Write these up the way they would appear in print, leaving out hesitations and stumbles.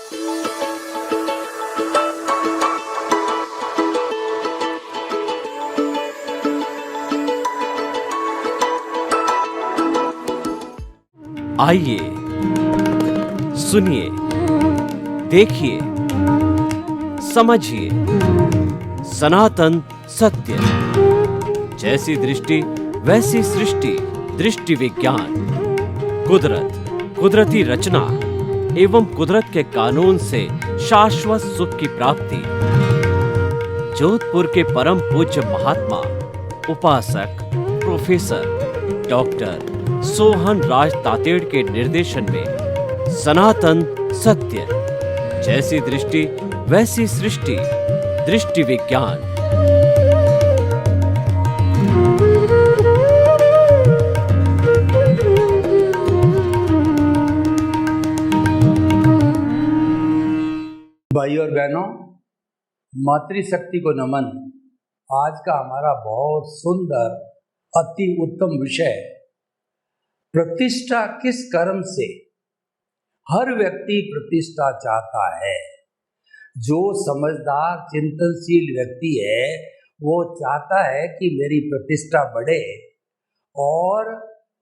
आइए, सुनिए, देखिए, समझिए सनातन सत्य। जैसी दृष्टि वैसी सृष्टि, दृष्टि विज्ञान। कुदरत, कुदरती रचना एवं कुदरत के कानून से शाश्वत सुख की प्राप्ति। जोधपुर के परम पूज्य महात्मा उपासक प्रोफेसर डॉक्टर सोहन राज तातेड़ के निर्देशन में सनातन सत्य। जैसी दृष्टि वैसी सृष्टि, दृष्टि विज्ञान। भाई और बहनों, मातृशक्ति को नमन। आज का हमारा बहुत सुंदर अति उत्तम विषय, प्रतिष्ठा किस कर्म से। हर व्यक्ति प्रतिष्ठा चाहता है। जो समझदार चिंतनशील व्यक्ति है वो चाहता है कि मेरी प्रतिष्ठा बढ़े और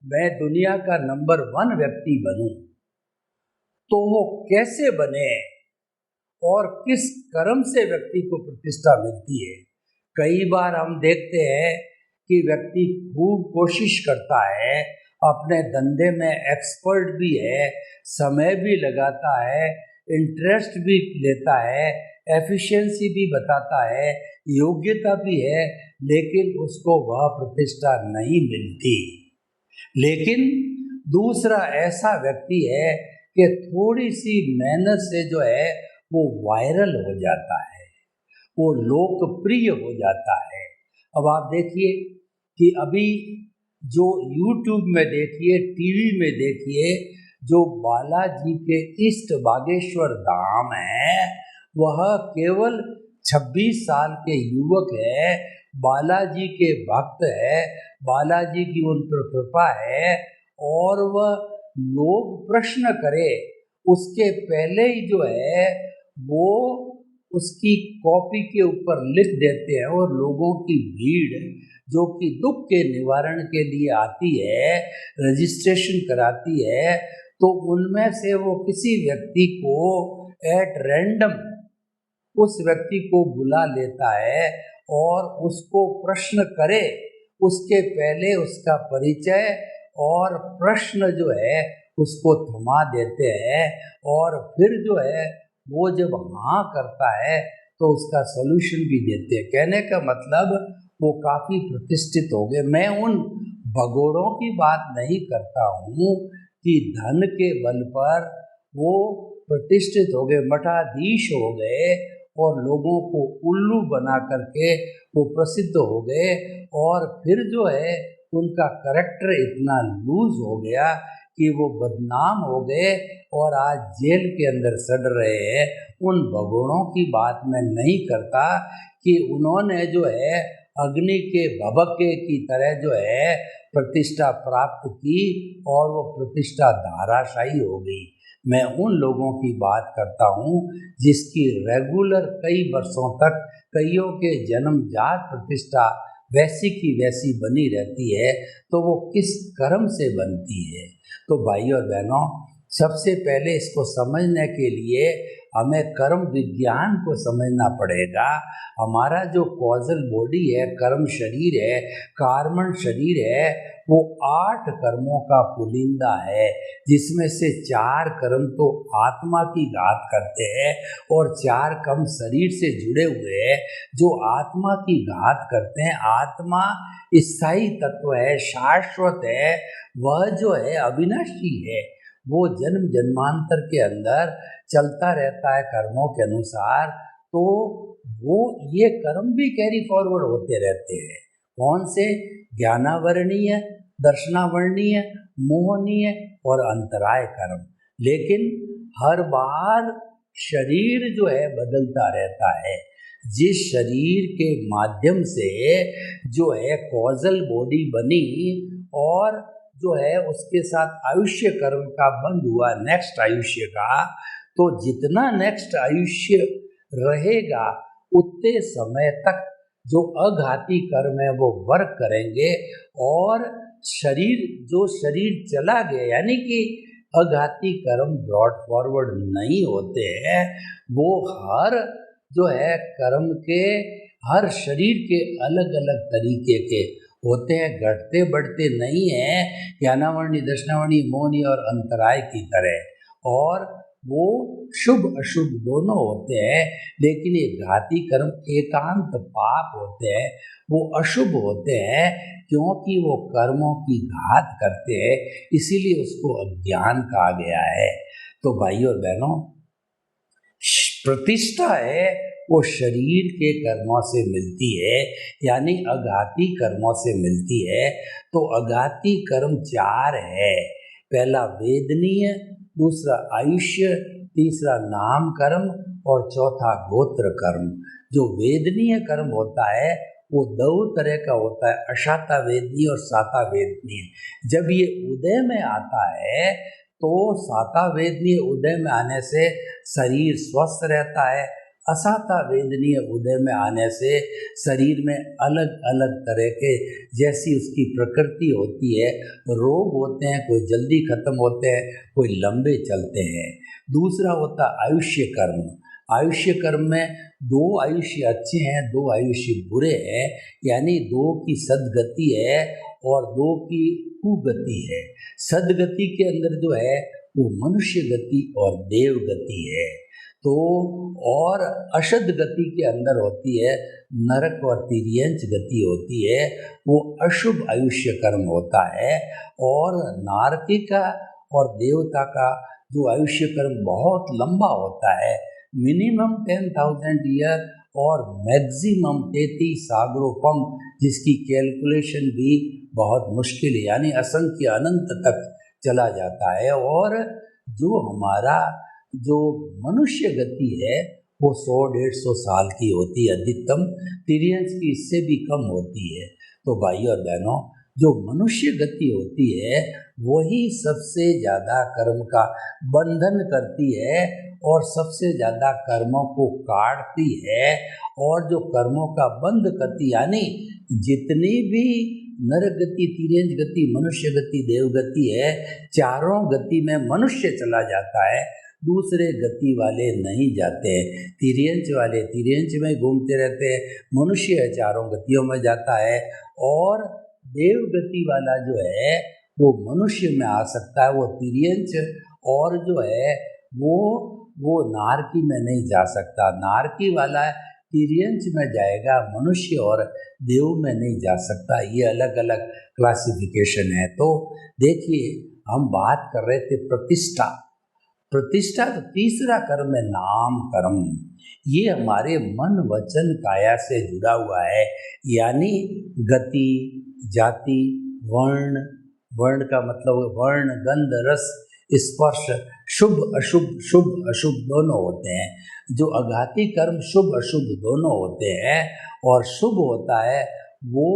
मैं दुनिया का नंबर 1 व्यक्ति बनूं। तो वो कैसे बने और किस कर्म से व्यक्ति को प्रतिष्ठा मिलती है। कई बार हम देखते हैं कि व्यक्ति खूब कोशिश करता है, अपने धंधे में एक्सपर्ट भी है, समय भी लगाता है, इंटरेस्ट भी लेता है, एफिशिएंसी भी बताता है, योग्यता भी है, लेकिन उसको वह प्रतिष्ठा नहीं मिलती। लेकिन दूसरा ऐसा व्यक्ति है कि थोड़ी सी मेहनत से जो है वो वायरल हो जाता है, वो लोकप्रिय हो जाता है। अब आप देखिए कि अभी जो YouTube में देखिए, टीवी में देखिए, जो बालाजी के इष्ट बागेश्वर धाम है वह केवल 26 साल के युवक है, बालाजी के भक्त है, बालाजी की उन पर कृपा है। और वह लोग प्रश्न करे उसके पहले ही जो है वो उसकी कॉपी के ऊपर लिख देते हैं। और लोगों की भीड़ जो कि दुख के निवारण के लिए आती है, रजिस्ट्रेशन कराती है, तो उनमें से वो किसी व्यक्ति को एट रैंडम उस व्यक्ति को बुला लेता है और उसको प्रश्न करे उसके पहले उसका परिचय और प्रश्न जो है उसको थमा देते हैं। और फिर जो है वो जब हाँ करता है तो उसका सॉल्यूशन भी देते हैं। कहने का मतलब वो काफ़ी प्रतिष्ठित हो गए। मैं उन भगोड़ों की बात नहीं करता हूँ कि धन के बल पर वो प्रतिष्ठित हो गए, मठाधीश हो गए और लोगों को उल्लू बना करके वो प्रसिद्ध हो गए। और फिर जो है उनका करैक्टर इतना लूज हो गया कि वो बदनाम हो गए और आज जेल के अंदर सड़ रहे हैं। उन भगोड़ों की बात मैं नहीं करता कि उन्होंने जो है अग्नि के भभके की तरह जो है प्रतिष्ठा प्राप्त की और वो प्रतिष्ठा धाराशायी हो गई। मैं उन लोगों की बात करता हूँ जिसकी रेगुलर कई वर्षों तक कईयों के जन्मजात प्रतिष्ठा वैसी की वैसी बनी रहती है। तो वो किस कर्म से बनती है। तो भाई और बहनों, सबसे पहले इसको समझने के लिए हमें कर्म विज्ञान को समझना पड़ेगा। हमारा जो कॉजल बॉडी है, कर्म शरीर है, कार्मण शरीर है, वो 8 कर्मों का पुलिंदा है, जिसमें से 4 कर्म तो आत्मा की घात करते हैं और 4 कर्म शरीर से जुड़े हुए हैं जो आत्मा की घात करते हैं। आत्मा स्थायी तत्व है, शाश्वत है, वह जो है अविनाशी है, वो जन्म जन्मांतर के अंदर चलता रहता है कर्मों के अनुसार। तो वो ये कर्म भी कैरी फॉरवर्ड होते रहते हैं। कौन से? ज्ञानावरणीय, दर्शनावरणीय, मोहनीय और अंतराय कर्म। लेकिन हर बार शरीर जो है बदलता रहता है। जिस शरीर के माध्यम से जो है कॉजल बॉडी बनी और जो है उसके साथ आयुष्य कर्म का बंध हुआ, नेक्स्ट आयुष्य का, तो जितना नेक्स्ट आयुष्य रहेगा उतने समय तक जो अघाती कर्म है वो वर्क करेंगे, और शरीर चला गया यानी कि अघाती कर्म ब्रॉड फॉरवर्ड नहीं होते हैं, वो हर जो है कर्म के हर शरीर के अलग अलग तरीके के होते हैं, घटते बढ़ते नहीं हैं ज्ञानावर्णी दक्षिणावर्णी मौनी और अंतराय की तरह, और वो शुभ अशुभ दोनों होते हैं। लेकिन ये घाती कर्म एकांत पाप होते हैं, वो अशुभ होते हैं क्योंकि वो कर्मों की घात करते हैं, इसीलिए उसको अज्ञान कहा गया है। तो भाइयों और बहनों, प्रतिष्ठा है वो शरीर के कर्मों से मिलती है, यानी अघाती कर्मों से मिलती है। तो अघाती कर्म 4 है। पहला वेदनीय, दूसरा आयुष्य, तीसरा नाम कर्म और चौथा गोत्र कर्म। जो वेदनीय कर्म होता है वो 2 तरह का होता है, अशाता वेदनीय और साता वेदनीय। जब ये उदय में आता है तो साता वेदनीय उदय में आने से शरीर स्वस्थ रहता है, असाता वेदनीय उदय में आने से शरीर में अलग अलग तरह के जैसी उसकी प्रकृति होती है, रोग होते हैं, कोई जल्दी खत्म होते हैं, कोई लंबे चलते हैं। दूसरा होता आयुष्य कर्म। आयुष्य कर्म में 2 आयुष्य अच्छे हैं, 2 आयुष्य बुरे हैं, यानी 2 की सदगति है और 2 की कुगति है। सदगति के अंदर जो है वो मनुष्य गति और देव गति है, तो और अशद गति के अंदर होती है नरक और तिर्यंच गति होती है, वो अशुभ आयुष्य कर्म होता है। और नारकी का और देवता का जो आयुष्य कर्म बहुत लंबा होता है, मिनिमम 10,000 ईयर और मैक्सिमम 33 सागरोपम, जिसकी कैलकुलेशन भी बहुत मुश्किल है, यानी असंख्य अनंत तक चला जाता है। और जो हमारा जो मनुष्य गति है वो 100-150 साल की होती है अधिकतम, तिर्यंच की इससे भी कम होती है। तो भाइयों और बहनों, जो मनुष्य गति होती है वही सबसे ज़्यादा कर्म का बंधन करती है और सबसे ज़्यादा कर्मों को काटती है, और जो कर्मों का बंध करती, यानी जितनी भी नर गति, तिर्यंच गति, मनुष्य गति, देव गति है, चारों गति में मनुष्य चला जाता है, दूसरे गति वाले नहीं जाते हैं। तिर्यंच वाले तिर्यंच में घूमते रहते हैं, मनुष्य चारों गतियों में जाता है, और देव गति वाला जो है वो मनुष्य में आ सकता है, वो तिर्यंच, और जो है वो नारकी में नहीं जा सकता। नारकी वाला तिर्यंच में जाएगा, मनुष्य और देव में नहीं जा सकता। ये अलग अलग क्लासिफिकेशन है। तो देखिए, हम बात कर रहे थे प्रतिष्ठा। तो तीसरा कर्म है नाम कर्म। ये हमारे मन वचन काया से जुड़ा हुआ है, यानी गति, जाति, वर्ण का मतलब वर्ण, गंध, रस, स्पर्श, शुभ अशुभ दोनों होते हैं। जो अघाती कर्म शुभ अशुभ दोनों होते हैं, और शुभ होता है वो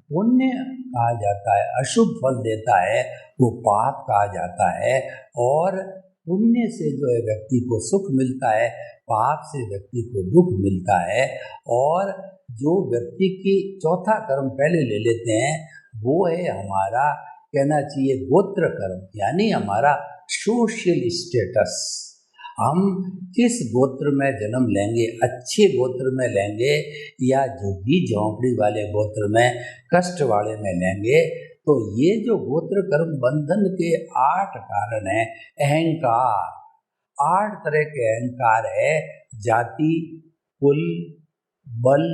पुण्य कहा जाता है, अशुभ फल देता है वो पाप कहा जाता है। और पुण्य से जो है व्यक्ति को सुख मिलता है, पाप से व्यक्ति को दुख मिलता है। और जो व्यक्ति की चौथा कर्म पहले ले लेते हैं वो है हमारा, कहना चाहिए, गोत्र कर्म, यानी हमारा सोशल स्टेटस। हम किस गोत्र में जन्म लेंगे, अच्छे गोत्र में लेंगे या झुग्गी झोंपड़ी वाले गोत्र में, कष्ट वाले में लेंगे। तो ये जो गोत्र कर्म बंधन के 8 कारण हैं। अहंकार, 8 तरह के अहंकार है, जाति, कुल, बल,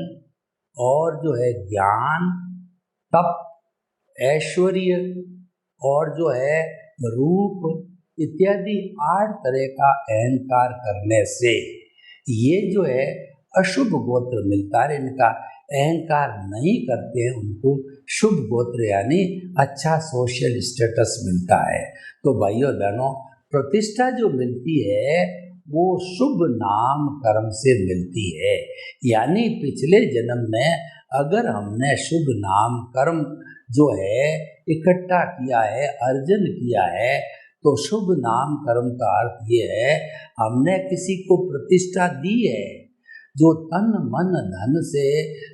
और जो है ज्ञान, तप, ऐश्वर्य, और जो है रूप इत्यादि 8 तरह का अहंकार करने से ये जो है अशुभ गोत्र मिलता है। इनका अहंकार नहीं करते हैं उनको शुभ गोत्र यानी अच्छा सोशल स्टेटस मिलता है। तो भाइयों बहनों, प्रतिष्ठा जो मिलती है वो शुभ नाम कर्म से मिलती है, यानी पिछले जन्म में अगर हमने शुभ नाम कर्म जो है इकट्ठा किया है, अर्जन किया है, तो शुभ नाम कर्म का अर्थ ये है, हमने किसी को प्रतिष्ठा दी है। जो तन मन धन से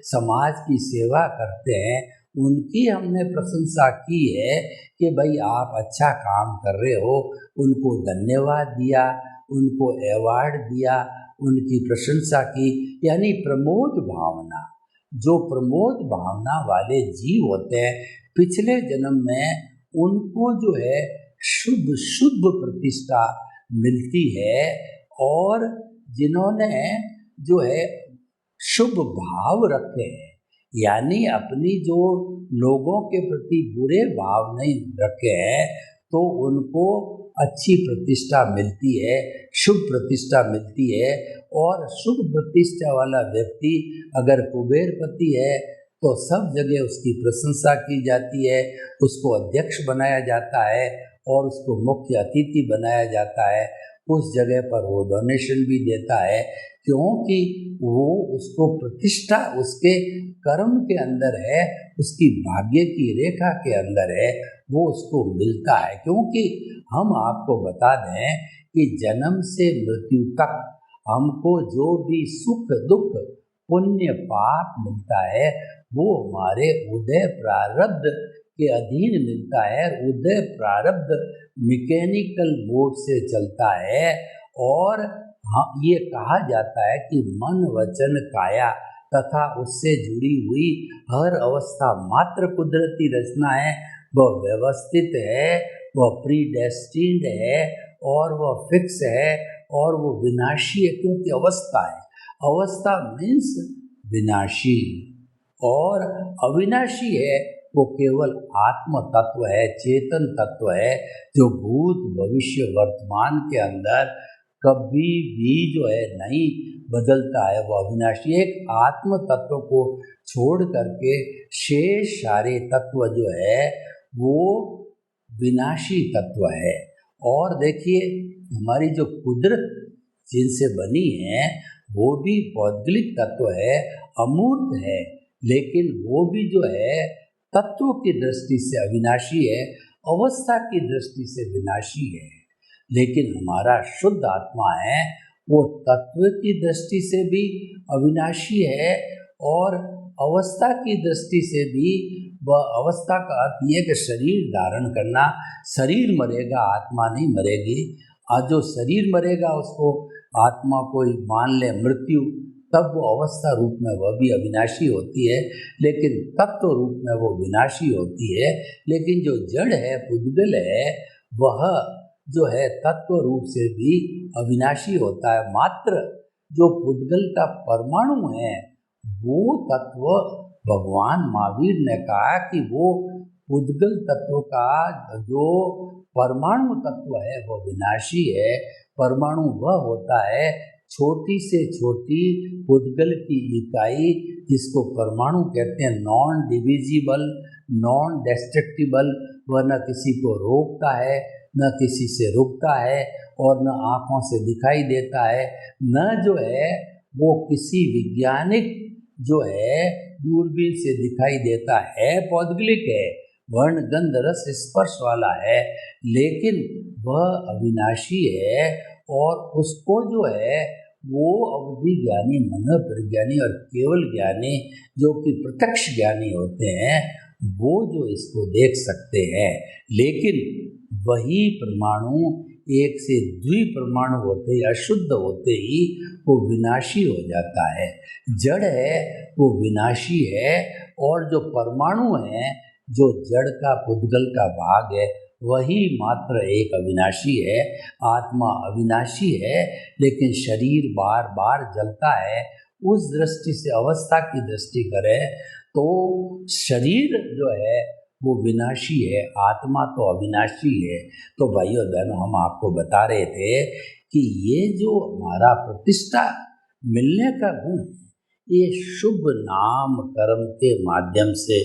समाज की सेवा करते हैं उनकी हमने प्रशंसा की है कि भाई आप अच्छा काम कर रहे हो, उनको धन्यवाद दिया, उनको अवार्ड दिया, उनकी प्रशंसा की, यानी प्रमोद भावना। जो प्रमोद भावना वाले जीव होते हैं पिछले जन्म में उनको जो है शुभ शुभ प्रतिष्ठा मिलती है, और जिन्होंने जो है शुभ भाव रखे हैं, यानी अपनी जो लोगों के प्रति बुरे भाव नहीं रखे हैं, तो उनको अच्छी प्रतिष्ठा मिलती है, शुभ प्रतिष्ठा मिलती है। और शुभ प्रतिष्ठा वाला व्यक्ति अगर कुबेरपति है तो सब जगह उसकी प्रशंसा की जाती है, उसको अध्यक्ष बनाया जाता है और उसको मुख्य अतिथि बनाया जाता है। उस जगह पर वो डोनेशन भी देता है, क्योंकि वो उसको प्रतिष्ठा उसके कर्म के अंदर है, उसकी भाग्य की रेखा के अंदर है, वो उसको मिलता है। क्योंकि हम आपको बता दें कि जन्म से मृत्यु तक हमको जो भी सुख दुख पुण्य पाप मिलता है वो हमारे उदय प्रारब्ध के अधीन मिलता है। उदय प्रारब्ध मैकेनिकल मोड से चलता है, और ये कहा जाता है कि मन वचन काया तथा उससे जुड़ी हुई हर अवस्था मात्र कुदरती रचना है, वह व्यवस्थित है, वह प्रीडेस्टिन्ड है, और वह फिक्स है, और वो विनाशी है। क्योंकि अवस्था है, अवस्था मीन्स विनाशी, और अविनाशी है वो केवल आत्म तत्व है, चेतन तत्व है, जो भूत भविष्य वर्तमान के अंदर कभी भी जो है नहीं बदलता है, वो अविनाशी। एक आत्म तत्व को छोड़ करके शेष सारे तत्व जो है वो विनाशी तत्व है। और देखिए हमारी जो कुदरत जिनसे बनी है वो भी पौद्गलिक तत्व है, अमूर्त है, लेकिन वो भी जो है तत्व की दृष्टि से अविनाशी है, अवस्था की दृष्टि से विनाशी है। लेकिन हमारा शुद्ध आत्मा है वो तत्व की दृष्टि से भी अविनाशी है, और अवस्था की दृष्टि से भी। वह अवस्था का अर्थ ये कि शरीर धारण करना, शरीर मरेगा आत्मा नहीं मरेगी। आज जो शरीर मरेगा उसको आत्मा को मान ले मृत्यु, तब वो अवस्था रूप में वह भी अविनाशी होती है, लेकिन तत्व रूप में वो विनाशी होती है। लेकिन जो जड़ है, पुद्गल है, वह जो है तत्व रूप से भी अविनाशी होता है। मात्र जो पुद्गल का परमाणु है वो तत्व, भगवान महावीर ने कहा कि वो पुद्गल तत्व का जो परमाणु तत्व है वो विनाशी है। परमाणु वह होता है छोटी से छोटी पुद्गल की इकाई, जिसको परमाणु कहते हैं, नॉन डिविजिबल, नॉन डिस्ट्रक्टिबल। वह न किसी को रोकता है, न किसी से रुकता है, और न आँखों से दिखाई देता है, न जो है वो किसी वैज्ञानिक जो है दूरबीन से दिखाई देता है। पौद्गलिक है, वर्ण गंध रस स्पर्श वाला है, लेकिन वह अविनाशी है। और उसको जो है वो अवधि ज्ञानी, मन प्रज्ञानी और केवल ज्ञानी, जो कि प्रत्यक्ष ज्ञानी होते हैं, वो जो इसको देख सकते हैं। लेकिन वही परमाणु एक से द्विपरमाणु होते ही, अशुद्ध होते ही वो विनाशी हो जाता है। जड़ है वो विनाशी है, और जो परमाणु है, जो जड़ का पुद्गल का भाग है, वही मात्र एक अविनाशी है। आत्मा अविनाशी है, लेकिन शरीर बार बार जलता है। उस दृष्टि से अवस्था की दृष्टि करें तो शरीर जो है वो विनाशी है, आत्मा तो अविनाशी है। तो भाइयों बहनों, हम आपको बता रहे थे कि ये जो हमारा प्रतिष्ठा मिलने का गुण है, ये शुभ नाम कर्म के माध्यम से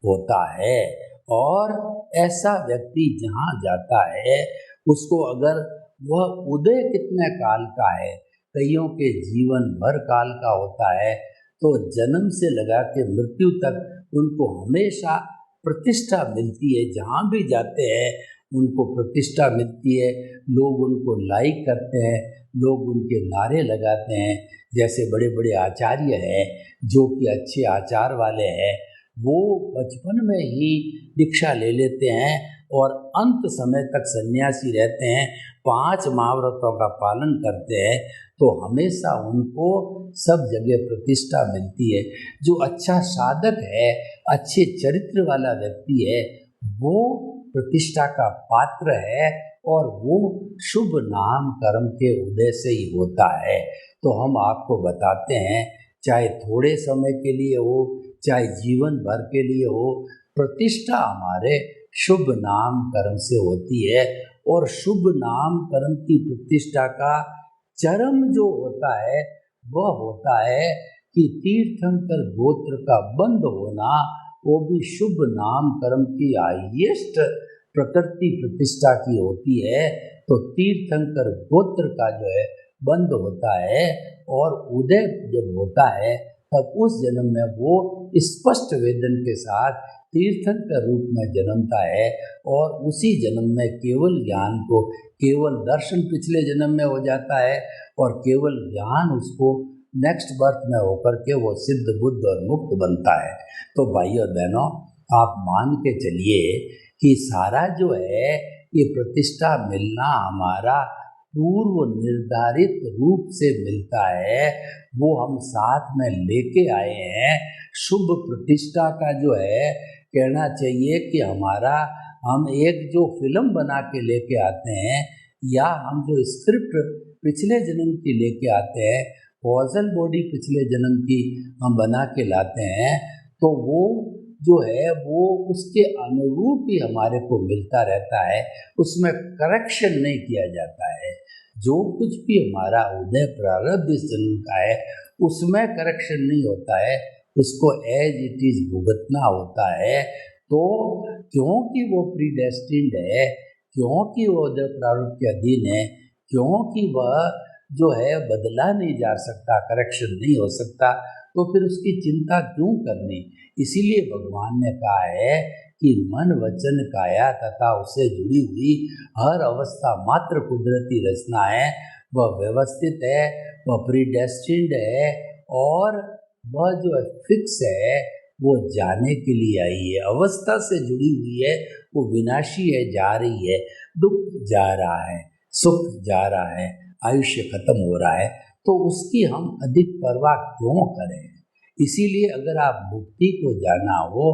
होता है। और ऐसा व्यक्ति जहाँ जाता है उसको अगर वह उदय कितने काल का है, कईयों के जीवन भर काल का होता है, तो जन्म से लगा के मृत्यु तक उनको हमेशा प्रतिष्ठा मिलती है। जहाँ भी जाते हैं उनको प्रतिष्ठा मिलती है, लोग उनको लाइक करते हैं, लोग उनके नारे लगाते हैं। जैसे बड़े बड़े आचार्य हैं जो कि अच्छे आचार वाले हैं, वो बचपन में ही दीक्षा ले लेते हैं और अंत समय तक सन्यासी रहते हैं, 5 महाव्रतों का पालन करते हैं, तो हमेशा उनको सब जगह प्रतिष्ठा मिलती है। जो अच्छा साधक है, अच्छे चरित्र वाला व्यक्ति है, वो प्रतिष्ठा का पात्र है और वो शुभ नाम कर्म के उदय से ही होता है। तो हम आपको बताते हैं, चाहे थोड़े समय के लिए हो, चाहे जीवन भर के लिए हो, प्रतिष्ठा हमारे शुभ नाम कर्म से होती है। और शुभ नाम कर्म की प्रतिष्ठा का चरम जो होता है वह होता है कि तीर्थंकर गोत्र का बंद होना, वो भी शुभ नाम कर्म की हाईएस्ट प्रकृति प्रतिष्ठा की होती है। तो तीर्थंकर गोत्र का जो है बंद होता है और उदय जब होता है तब उस जन्म में वो स्पष्ट वेदन के साथ तीर्थंकर रूप में जन्मता है और उसी जन्म में केवल ज्ञान को, केवल दर्शन पिछले जन्म में हो जाता है और केवल ज्ञान उसको नेक्स्ट बर्थ में होकर के वो सिद्ध बुद्ध और मुक्त बनता है। तो भाइयों और बहनों, आप मान के चलिए कि सारा जो है ये प्रतिष्ठा मिलना हमारा पूर्व निर्धारित रूप से मिलता है, वो हम साथ में लेके आए हैं। शुभ प्रतिष्ठा का जो है कहना चाहिए कि हमारा, हम एक जो फिल्म बना के लेके आते हैं या हम जो स्क्रिप्ट पिछले जन्म की लेके आते हैं, कॉजल बॉडी पिछले जन्म की हम बना के लाते हैं, तो वो जो है वो उसके अनुरूप ही हमारे को मिलता रहता है, उसमें करेक्शन नहीं किया जाता है। जो कुछ भी हमारा उदय प्रारब्ध इस जन्म का है उसमें करेक्शन नहीं होता है, उसको एज इट इज भुगतना होता है। तो क्योंकि वो प्रीडेस्टिन्ड है, क्योंकि वो उदय प्रारब्ध के अधीन है, क्योंकि वह जो है बदला नहीं जा सकता, करेक्शन नहीं हो सकता, तो फिर उसकी चिंता क्यों करनी। इसीलिए भगवान ने कहा है कि मन वचन काया तथा उससे जुड़ी हुई हर अवस्था मात्र कुदरती रचना है, वह व्यवस्थित है, वह प्रीडेस्टिन्ड है और वह जो है फिक्स है, वो जाने के लिए आई है। अवस्था से जुड़ी हुई है, वो विनाशी है, जा रही है, दुख जा रहा है, सुख जा रहा है, आयुष्य खत्म हो रहा है, तो उसकी हम अधिक परवाह क्यों करें। इसीलिए अगर आप मुक्ति को जाना हो,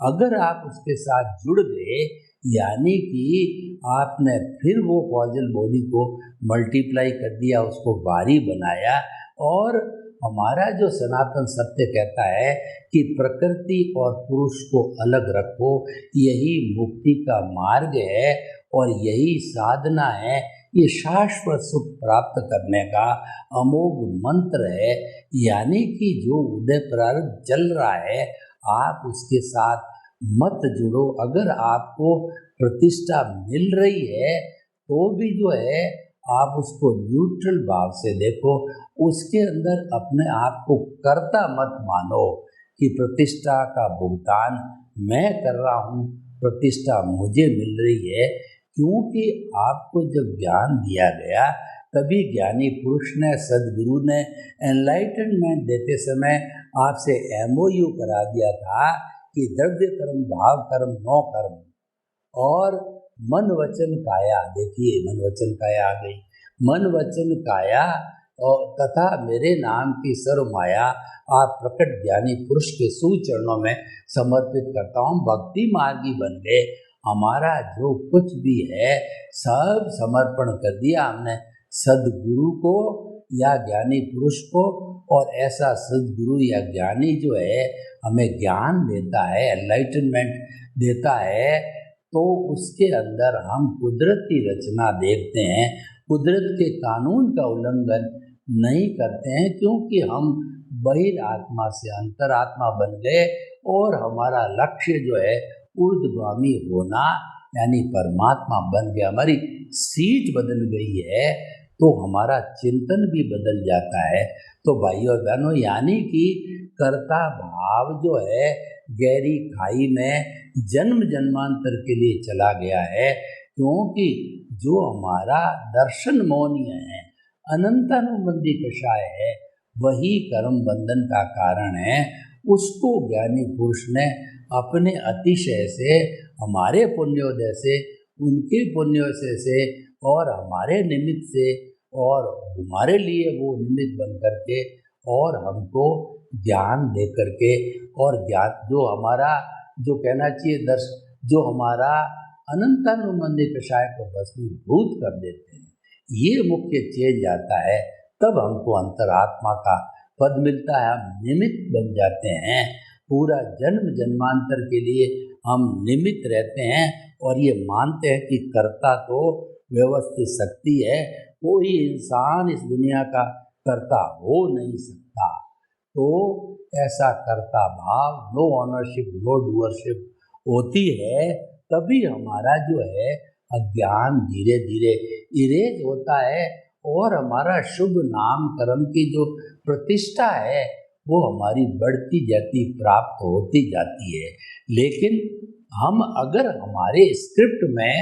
अगर आप उसके साथ जुड़ गए, यानी कि आपने फिर वो कॉजल बॉडी को मल्टीप्लाई कर दिया, उसको भारी बनाया, और हमारा जो सनातन सत्य कहता है कि प्रकृति और पुरुष को अलग रखो, यही मुक्ति का मार्ग है और यही साधना है, ये शाश्वत सुख प्राप्त करने का अमोघ मंत्र है। यानी कि जो उदय प्रारब्ध चल रहा है, आप उसके साथ मत जुड़ो। अगर आपको प्रतिष्ठा मिल रही है तो भी जो है आप उसको न्यूट्रल भाव से देखो, उसके अंदर अपने आप को कर्ता मत मानो कि प्रतिष्ठा का भुगतान मैं कर रहा हूँ, प्रतिष्ठा मुझे मिल रही है। क्योंकि आपको जब ज्ञान दिया गया तभी ज्ञानी पुरुष ने, सदगुरु ने एनलाइटनमेंट देते समय आपसे MOU करा दिया था कि द्रव्य कर्म, भाव कर्म, नौ कर्म और मन वचन काया। देखिए मन वचन काया आ गई, मन वचन काया और तथा मेरे नाम की सर्व माया आप प्रकट ज्ञानी पुरुष के सुचरणों में समर्पित करता हूँ। भक्ति मार्गी बन गए, हमारा जो कुछ भी है सब समर्पण कर दिया हमने सदगुरु को या ज्ञानी पुरुष को, और ऐसा सदगुरु या ज्ञानी जो है हमें ज्ञान देता है, एनलाइटनमेंट देता है, तो उसके अंदर हम कुदरत की रचना देखते हैं, कुदरत के कानून का उल्लंघन नहीं करते हैं, क्योंकि हम बहिरात्मा से अंतरात्मा बन गए और हमारा लक्ष्य जो है ऊर्ध्वगामी होना यानी परमात्मा बन गया। हमारी सीट बदल गई है तो हमारा चिंतन भी बदल जाता है। तो भाइयों और बहनों, यानी कि कर्ता भाव जो है गहरी खाई में जन्म जन्मांतर के लिए चला गया है, क्योंकि जो हमारा दर्शन मौनीय है, अनंतानुबंधी कषाय है, वही कर्म बंधन का कारण है। उसको ज्ञानी पुरुष ने अपने अतिशय से, हमारे पुण्योदय से, उनके पुण्योदय से और हमारे निमित्त से और हमारे लिए वो निमित्त बन करके और हमको ज्ञान दे करके और ज्ञान जो हमारा जो कहना चाहिए जो हमारा अनंतानुबंधी कषाय को भस्मीभूत कर देते हैं। ये मुख्य चेंज आता है, तब हमको अंतरात्मा का पद मिलता है, हम निमित्त बन जाते हैं। पूरा जन्म जन्मांतर के लिए हम निमित्त रहते हैं और ये मानते हैं कि कर्ता तो व्यवस्थित शक्ति है, कोई इंसान इस दुनिया का कर्ता हो नहीं सकता। तो ऐसा कर्ता भाव, नो ऑनरशिप नो डूअरशिप होती है, तभी हमारा जो है अज्ञान धीरे धीरे इरेज होता है और हमारा शुभ नाम कर्म की जो प्रतिष्ठा है वो हमारी बढ़ती जाती, प्राप्त होती जाती है। लेकिन हम अगर हमारे स्क्रिप्ट में,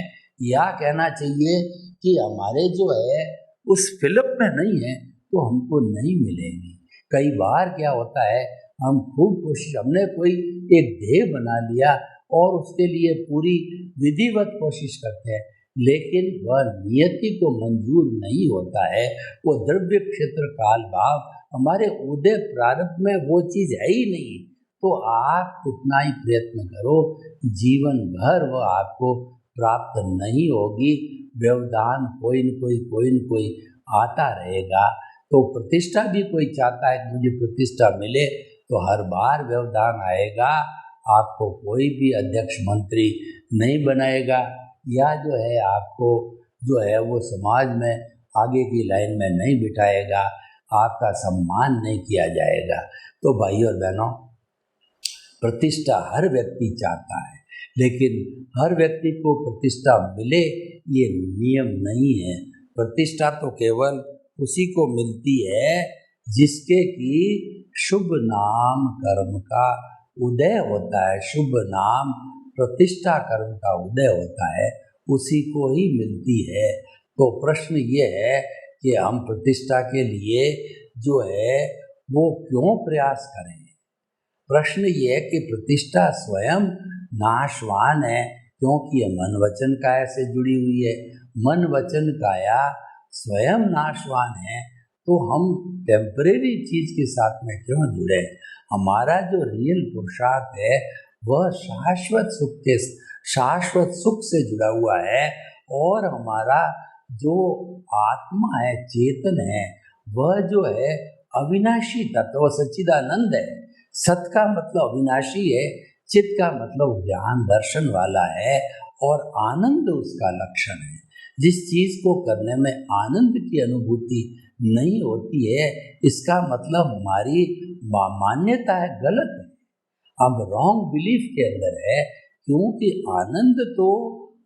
या कहना चाहिए कि हमारे जो है उस फिल्म में नहीं है, तो हमको नहीं मिलेंगी। कई बार क्या होता है, हम खूब कोशिश, हमने कोई एक ध्येय बना लिया और उसके लिए पूरी विधिवत कोशिश करते हैं, लेकिन वह नियति को मंजूर नहीं होता है। वो द्रव्य क्षेत्र काल भाव हमारे उदय प्रारब्ध में वो चीज़ है ही नहीं, तो आप कितना ही प्रयत्न करो, जीवन भर वो आपको प्राप्त नहीं होगी। व्यवधान कोई न कोई आता रहेगा। तो प्रतिष्ठा भी कोई चाहता है कि मुझे प्रतिष्ठा मिले, तो हर बार व्यवधान आएगा। आपको कोई भी अध्यक्ष मंत्री नहीं बनाएगा, या जो है आपको जो है वो समाज में आगे की लाइन में नहीं बिठाएगा, आपका सम्मान नहीं किया जाएगा। तो भाई और बहनों, प्रतिष्ठा हर व्यक्ति चाहता है, लेकिन हर व्यक्ति को प्रतिष्ठा मिले ये नियम नहीं है। प्रतिष्ठा तो केवल उसी को मिलती है जिसके कि शुभ नाम कर्म का उदय होता है, शुभ नाम प्रतिष्ठा कर्म का उदय होता है, उसी को ही मिलती है। तो प्रश्न ये है कि हम प्रतिष्ठा के लिए जो है वो क्यों प्रयास करें। प्रश्न ये है कि प्रतिष्ठा स्वयं नाशवान है, क्योंकि ये मन वचन काया से जुड़ी हुई है। मन वचन काया स्वयं नाशवान है, तो हम टेम्परेरी चीज के साथ में क्यों जुड़े। हमारा जो रियल पुरुषार्थ है वह शाश्वत सुख से जुड़ा हुआ है, और हमारा जो आत्मा है, चेतन है, वह जो है अविनाशी तत्व सच्चिदानंद है। सत का मतलब अविनाशी है, चित का मतलब ज्ञान दर्शन वाला है, और आनंद उसका लक्षण है। जिस चीज को करने में आनंद की अनुभूति नहीं होती है, इसका मतलब हमारी मान्यता है गलत है, हम रॉन्ग बिलीफ के अंदर है। क्योंकि आनंद तो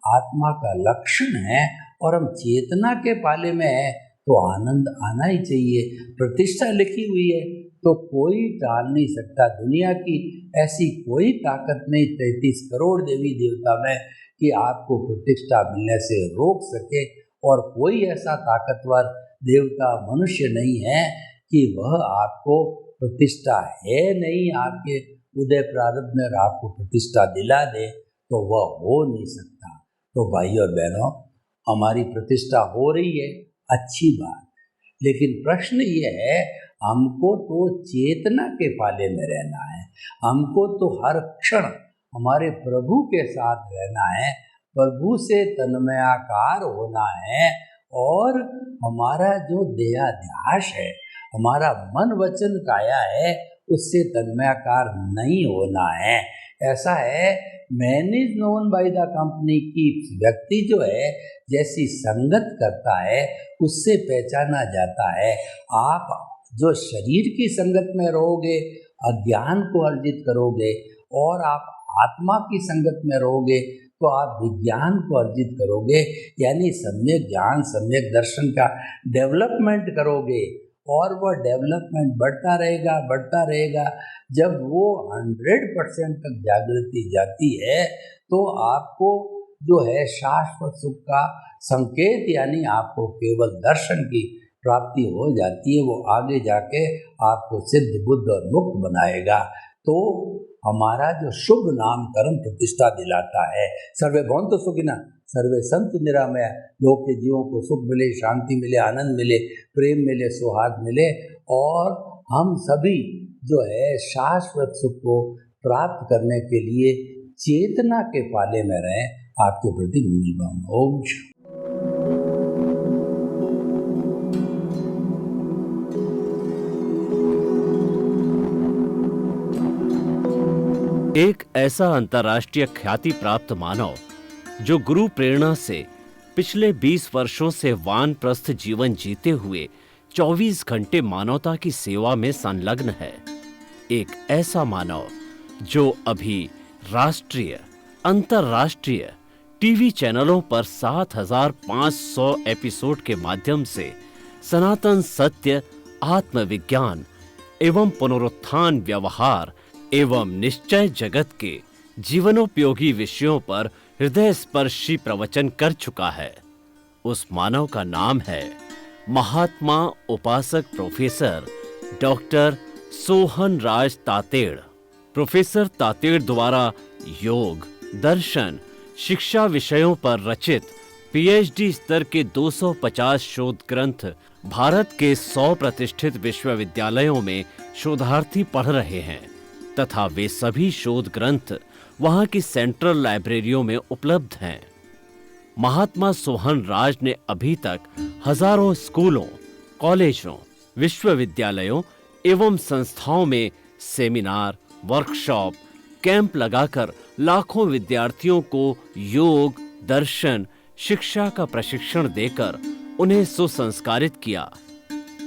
आत्मा का लक्षण है, और हम चेतना के पाले में है, तो आनंद आना ही चाहिए। प्रतिष्ठा लिखी हुई है तो कोई टाल नहीं सकता। दुनिया की ऐसी कोई ताकत नहीं 33 करोड़ देवी देवता में कि आपको प्रतिष्ठा मिलने से रोक सके, और कोई ऐसा ताकतवर देवता मनुष्य नहीं है कि वह आपको प्रतिष्ठा है नहीं आपके उदय प्रारब्ध में और आपको प्रतिष्ठा दिला दे, तो वह हो नहीं सकता। तो भाई और बहनों, हमारी प्रतिष्ठा हो रही है, अच्छी बात, लेकिन प्रश्न ये है, हमको तो चेतना के पाले में रहना है, हमको तो हर क्षण हमारे प्रभु के साथ रहना है, प्रभु से तन्मयाकार होना है, और हमारा जो देहाध्यास है, हमारा मन वचन काया है, उससे तन्मयाकार नहीं होना है। ऐसा है, man is known by the company की। व्यक्ति जो है जैसी संगत करता है उससे पहचाना जाता है। आप जो शरीर की संगत में रहोगे अज्ञान को अर्जित करोगे, और आप आत्मा की संगत में रहोगे तो आप विज्ञान को अर्जित करोगे, यानी सम्यक ज्ञान सम्यक दर्शन का डेवलपमेंट करोगे, और वह डेवलपमेंट बढ़ता रहेगा। जब वो 100% तक जागृति जाती है तो आपको जो है शाश्वत सुख का संकेत, यानी आपको केवल दर्शन की प्राप्ति हो जाती है, वो आगे जाके आपको सिद्ध बुद्ध और मुक्त बनाएगा। तो हमारा जो शुभ नामकरण प्रतिष्ठा दिलाता है। सर्वे भवन्तु सुखिनः, सर्वे सन्तु निरामया, लोक के जीवों को सुख मिले, शांति मिले, आनंद मिले, प्रेम मिले, सौहार्द मिले, और हम सभी जो है शाश्वत सुख को प्राप्त करने के लिए चेतना के पाले में रहें। आपके प्रति मंगल भावना। ओम शांति। एक ऐसा अंतर्राष्ट्रीय ख्याति प्राप्त मानव जो गुरु प्रेरणा से पिछले 20 वर्षों से वानप्रस्थ जीवन जीते हुए 24 घंटे मानवता की सेवा में संलग्न है। एक ऐसा मानव जो अभी राष्ट्रीय, अंतर्राष्ट्रीय टीवी चैनलों पर 7,500 एपिसोड के माध्यम से सनातन सत्य, आत्मविज्ञान एवं पुनरुत्थान, व्यवहार एवं निश्चय जगत के जीवनोपयोगी विषयों पर हृदय स्पर्शी प्रवचन कर चुका है। उस मानव का नाम है महात्मा उपासक प्रोफेसर डॉक्टर सोहन राज तातेड़। प्रोफेसर तातेड़ द्वारा योग, दर्शन, शिक्षा विषयों पर रचित पीएचडी स्तर के 250 शोध ग्रंथ भारत के 100 प्रतिष्ठित विश्वविद्यालयों में शोधार्थी पढ़ रहे हैं तथा वे सभी शोध ग्रंथ वहां की सेंट्रल लाइब्रेरियों में उपलब्ध हैं। महात्मा सोहन राज ने अभी तक हजारों स्कूलों, कॉलेजों, विश्वविद्यालयों एवं संस्थाओं में सेमिनार, वर्कशॉप, कैंप लगाकर लाखों विद्यार्थियों को योग, दर्शन, शिक्षा का प्रशिक्षण देकर उन्हें सुसंस्कारित किया।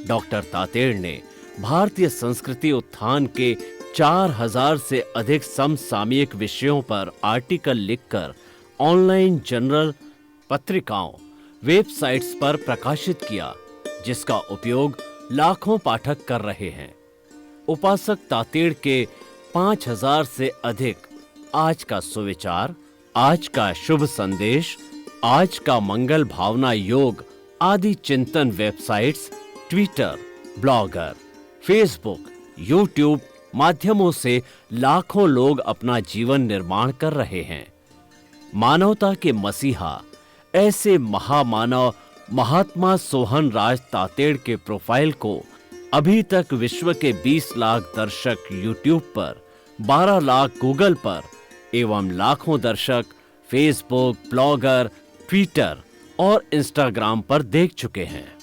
डॉक्टर तातेड़ ने भारतीय संस्कृति उत्थान के 4000 से अधिक समसामयिक विषयों पर आर्टिकल लिखकर ऑनलाइन जर्नल, पत्रिकाओं, वेबसाइट्स पर प्रकाशित किया, जिसका उपयोग लाखों पाठक कर रहे हैं। उपासक तातेड़ के 5000 से अधिक आज का सुविचार, आज का शुभ संदेश, आज का मंगल भावना योग आदि चिंतन websites, Twitter, blogger, Facebook, YouTube माध्यमों से लाखों लोग अपना जीवन निर्माण कर रहे हैं। मानवता के मसीहा ऐसे महामानव महात्मा सोहन राज तातेड़ के प्रोफाइल को अभी तक विश्व के 20 लाख दर्शक यूट्यूब पर, 12 लाख गूगल पर एवं लाखों दर्शक फेसबुक, ब्लॉगर, ट्विटर और इंस्टाग्राम पर देख चुके हैं।